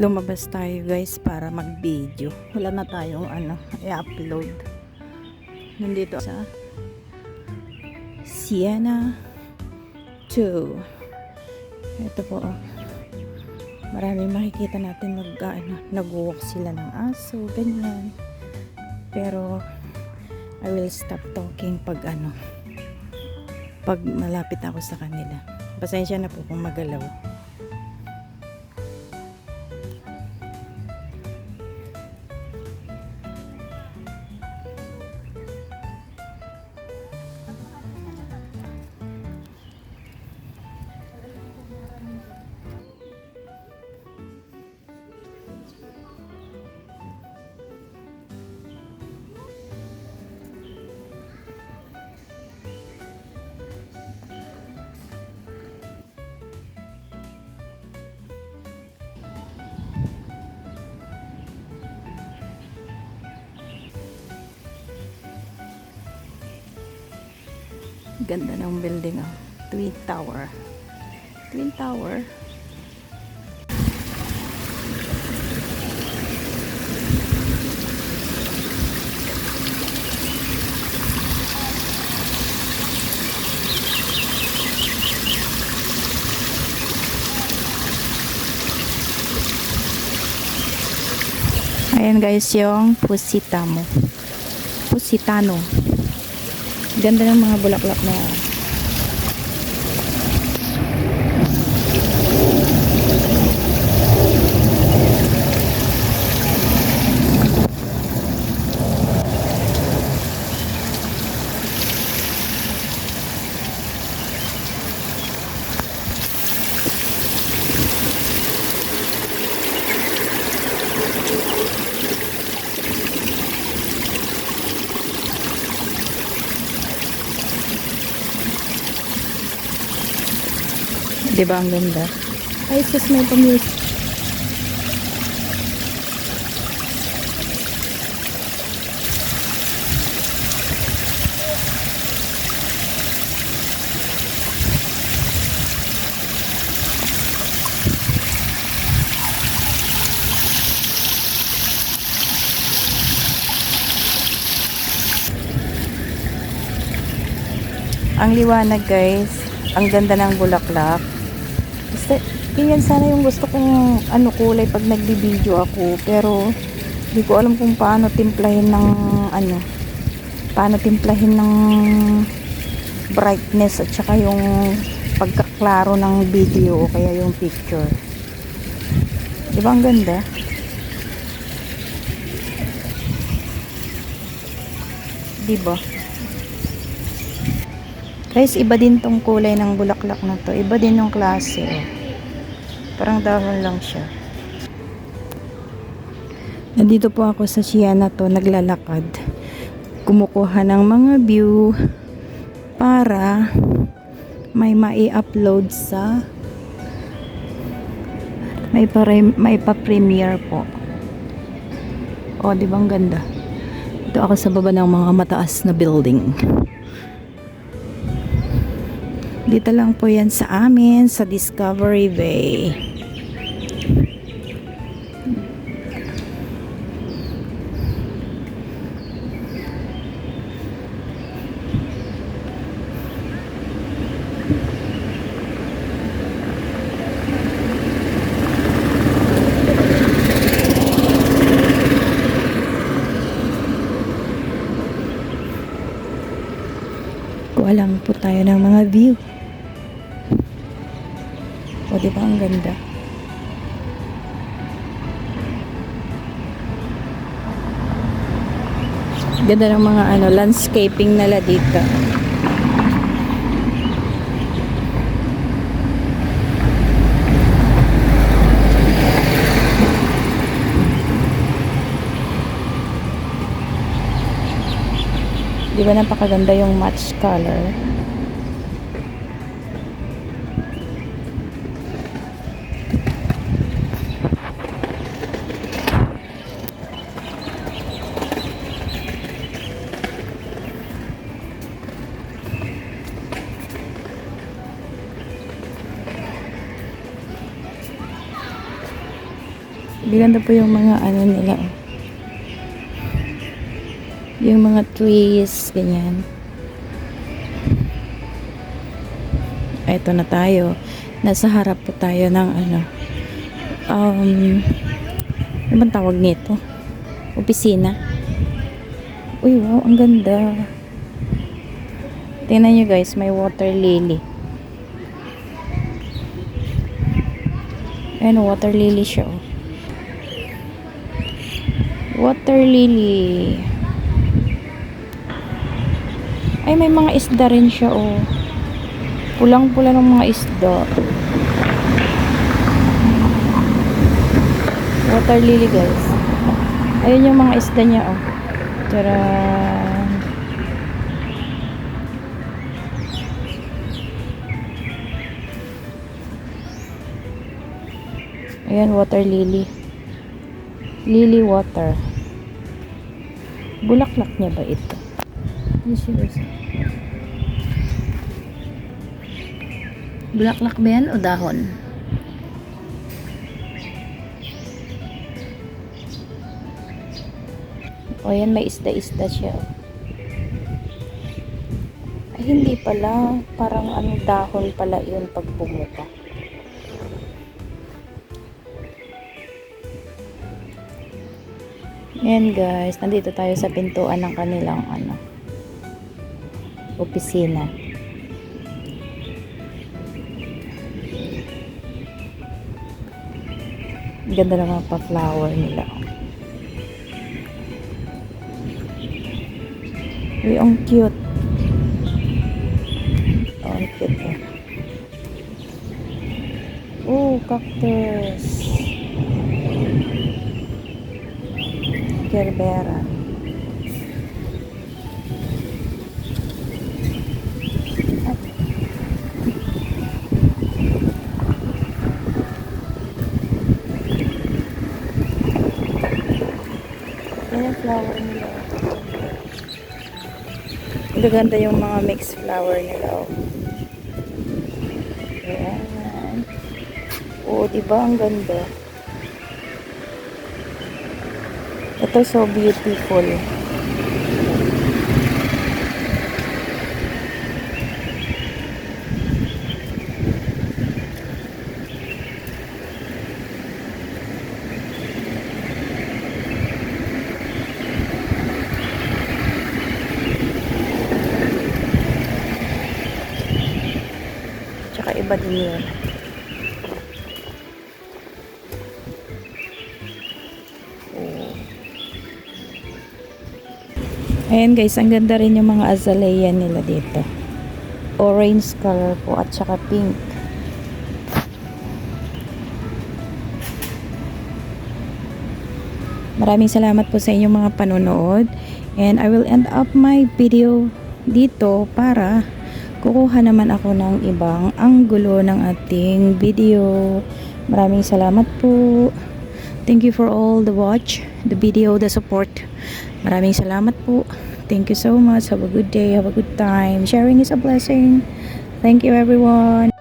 lumabas tayo guys para mag-video. Wala na tayong i-upload. Nandito sa Siena 2. Ito po. Maraming makikita natin nag-walk sila ng aso, ganyan. Pero I will stop talking pag malapit ako sa kanila. Pasensya na po kung magalaw. Ganda ng building, oh. Twin Tower. Twin Tower. Ayan guys, yung Pusitano. Ganda ng mga bulaklak na diba ang ganda? Ay, sus, may pamilya. Ang liwanag guys, ang ganda ng bulaklak. Ganyan sana yung gusto kong kulay pag nagbi-video ako, pero hindi ko alam kung paano timplahin ng brightness at saka yung pagkaklaro ng video o kaya yung picture. Di ba ang ganda? Di ba? Guys, iba din tong kulay ng bulaklak na to. Iba din yung klase. Parang dahon lang siya. Nandito po ako sa Siena to, naglalakad. Kumukuha ng mga view para may mai-upload sa may pa-premiere po. O, di ba ang ganda? Ito ako sa baba ng mga mataas na building. Dito lang po yan sa amin, sa Discovery Bay. Kuha lang po tayo ng mga view. O, diba ang ganda? Ganda ng mga landscaping nila dito. Diba napakaganda yung match color? Ganda po yung mga ano nila. Oh. Yung mga trees, ganyan. Ito na tayo. Nasa harap po tayo ng ano. Ano bang tawag nito? Opisina. Uy, wow, ang ganda. Tingnan nyo guys, may water lily. Ayan, water lily siya. Oh. Water lily. Ay, may mga isda rin siya. Oh. Pulang-pula ng mga isda. Water lily guys. Ayun yung mga isda niya. Oh. Taran. Ayan, water lily. Lily water. Bulaklak niya ba ito? Bulaklak ba yan o dahon? O yan, may isda-isda siya. Ay, hindi pala. Parang ano, dahon pala yun pag bumuka. Ayan guys, nandito tayo sa pintuan ng kanilang ano, opisina. Ganda ng mga pa-flower nila. Uy, ang cute. Oh, ang cute eh. Oh, cactus. Gerbera. Ayan yung flower nila. Gaganda yung mga mixed flower nila. Oh. Ayan. Oo, diba? Ang ganda. Ito so beautiful. Tsaka iba din yun. Ayan guys, ang ganda rin yung mga azalea nila dito. Orange color po at saka pink. Maraming salamat po sa inyong mga panonood. And I will end up my video dito para kukuha naman ako ng ibang anggulo ng ating video. Maraming salamat po. Thank you for all the watch, the video, the support. Maraming salamat po. Thank you so much. Have a good day. Have a good time. Sharing is a blessing. Thank you everyone.